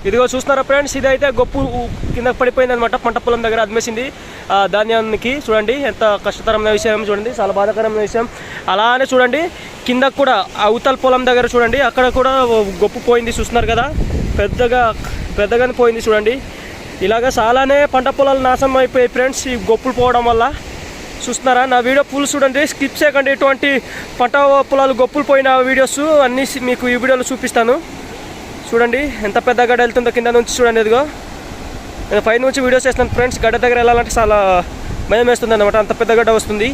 ఇదిగో చూస్తున్నారా ఫ్రెండ్స్, ఇదైతే గొప్పు కింద పడిపోయింది అనమాట. పంట పొలం దగ్గర అదిమేసింది ధాన్యానికి. చూడండి ఎంత కష్టతరమైన విషయం, చూడండి చాలా బాధాకరమైన విషయం. అలానే చూడండి కింద కూడా అవతల పొలం దగ్గర చూడండి, అక్కడ కూడా గొప్పు పోయింది. చూస్తున్నారు కదా, పెద్దగానే పోయింది చూడండి. ఇలాగ చాలానే పంట పొలాలు నాశనం అయిపోయాయి ఫ్రెండ్స్ ఈ గొప్పులు పోవడం వల్ల. చూస్తున్నారా, నా వీడియో ఫుల్ చూడండి, స్కిప్ చేయకండి. ఇటువంటి పంట పొలాలు గొప్పులు పోయిన వీడియోస్ అన్నీ మీకు ఈ వీడియోలో చూపిస్తాను. చూడండి ఎంత పెద్ద గడ్డ వెళ్తుందో కింద నుంచి. చూడండి ఇదిగో, నేను పై నుంచి వీడియోస్ చేస్తాను ఫ్రెండ్స్. గడ్డ దగ్గర వెళ్ళాలంటే చాలా భయం వేస్తుంది అన్నమాట, అంత పెద్ద గడ్డ వస్తుంది.